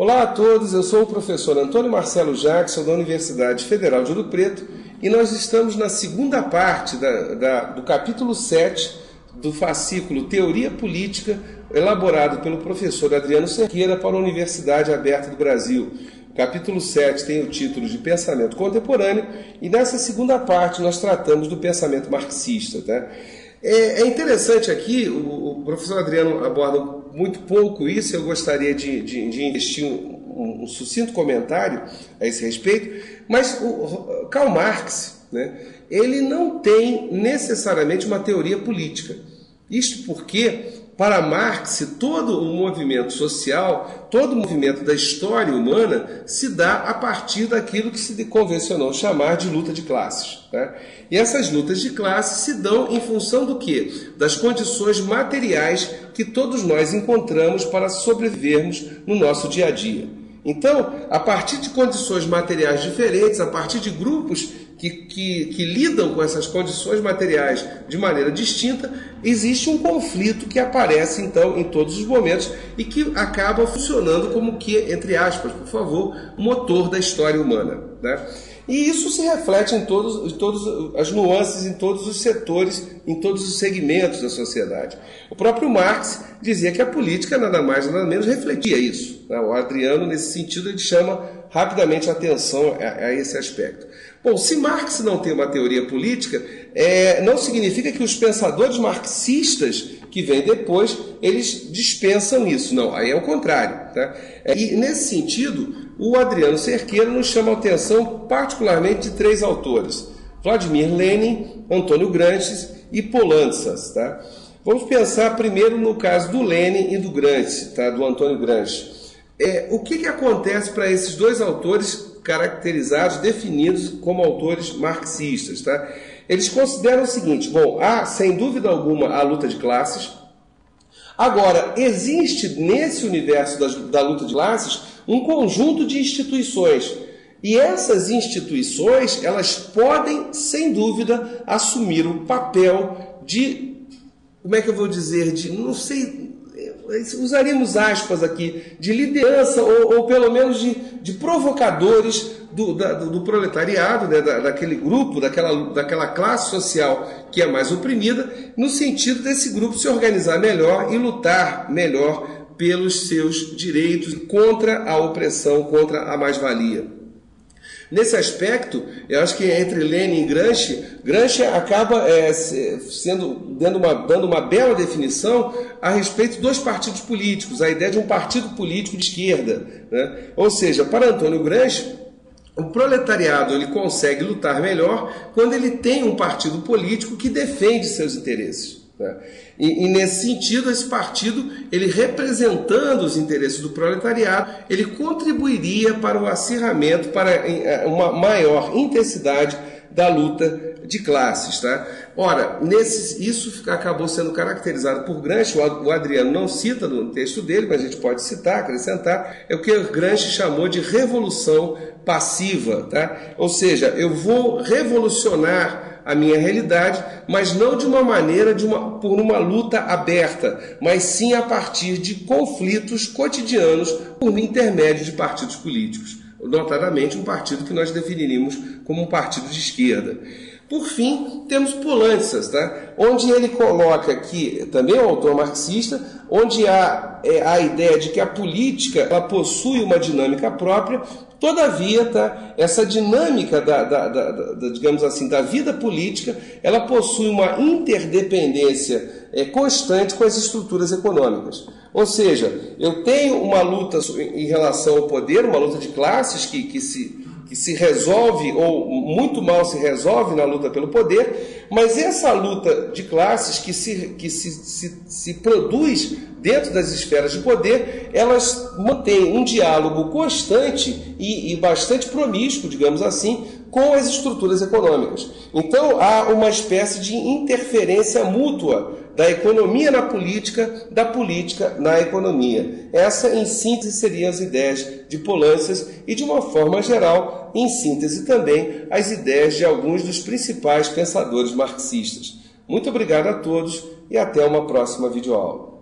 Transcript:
Olá a todos, eu sou o professor Antônio Marcelo Jackson, da Universidade Federal de Ouro Preto, e nós estamos na segunda parte do capítulo 7 do fascículo Teoria Política, elaborado pelo professor Adriano Cerqueira para a Universidade Aberta do Brasil. O capítulo 7 tem o título de Pensamento Contemporâneo, e nessa segunda parte nós tratamos do pensamento marxista. Tá? É interessante aqui, o professor Adriano aborda muito pouco isso, eu gostaria de investir um sucinto comentário a esse respeito, mas o Karl Marx, né, ele não tem necessariamente uma teoria política. Isto porque, para Marx, todo o movimento social, todo o movimento da história humana se dá a partir daquilo que se convencionou chamar de luta de classes. Tá? E essas lutas de classes se dão em função do quê? Das condições materiais que todos nós encontramos para sobrevivermos no nosso dia a dia. Então, a partir de condições materiais diferentes, a partir de grupos que lidam com essas condições materiais de maneira distinta, existe um conflito que aparece, então, em todos os momentos e que acaba funcionando como que, entre aspas, por favor, motor da história humana. Né? E isso se reflete em todas as nuances, em todos os setores, em todos os segmentos da sociedade. O próprio Marx dizia que a política nada mais nada menos refletia isso. O Adriano, nesse sentido, ele chama rapidamente a atenção a esse aspecto. Bom, se Marx não tem uma teoria política, não significa que os pensadores marxistas que vêm depois, eles dispensam isso. Não, aí é o contrário. Tá? E nesse sentido, o Adriano Cerqueira nos chama a atenção particularmente de três autores: Vladimir Lenin, Antônio Gramsci e Poulantzas. Tá? Vamos pensar primeiro no caso do Lenin e do Gramsci, tá? Do Antônio Gramsci. O que acontece para esses dois autores caracterizados, definidos como autores marxistas? Tá? Eles consideram o seguinte: bom, há sem dúvida alguma a luta de classes. Agora, existe nesse universo da luta de classes um conjunto de instituições. E essas instituições, elas podem, sem dúvida, assumir o papel de, como é que eu vou dizer, de, não sei, usaríamos aspas aqui, de liderança ou pelo menos de provocadores do proletariado, né, daquele grupo, daquela classe social que é mais oprimida, no sentido desse grupo se organizar melhor e lutar melhor pelos seus direitos dcontra a opressão, contra a mais-valia. Nesse aspecto, eu acho que entre Lenin e Gramsci acaba dando uma bela definição a respeito dos partidos políticos, a ideia de um partido político de esquerda. Né? Ou seja, para Antônio Gramsci, o proletariado ele consegue lutar melhor quando ele tem um partido político que defende seus interesses. Né? E nesse sentido, esse partido, ele representando os interesses do proletariado, ele contribuiria para o acirramento, para uma maior intensidade da luta de classes. Tá? Ora, isso acabou sendo caracterizado por Gramsci, o Adriano não cita no texto dele, mas a gente pode citar, acrescentar, é o que Gramsci chamou de revolução passiva. Tá? Ou seja, eu vou revolucionar a minha realidade, mas não de uma maneira por uma luta aberta, mas sim a partir de conflitos cotidianos por intermédio de partidos políticos, notadamente um partido que nós definiríamos como um partido de esquerda. Por fim, temos Poulantzas, tá? Onde ele coloca aqui, também é um autor marxista, onde há a ideia de que a política ela possui uma dinâmica própria. Todavia, tá, essa dinâmica digamos assim, da vida política, ela possui uma interdependência constante com as estruturas econômicas. Ou seja, eu tenho uma luta em relação ao poder, uma luta de classes que se resolve, ou muito mal se resolve na luta pelo poder, mas essa luta de classes que se produz dentro das esferas de poder, elas mantêm um diálogo constante e bastante promíscuo, digamos assim, com as estruturas econômicas. Então, há uma espécie de interferência mútua da economia na política, da política na economia. Essa, em síntese, seriam as ideias de Poulantzas e, de uma forma geral, em síntese também, as ideias de alguns dos principais pensadores marxistas. Muito obrigado a todos e até uma próxima videoaula.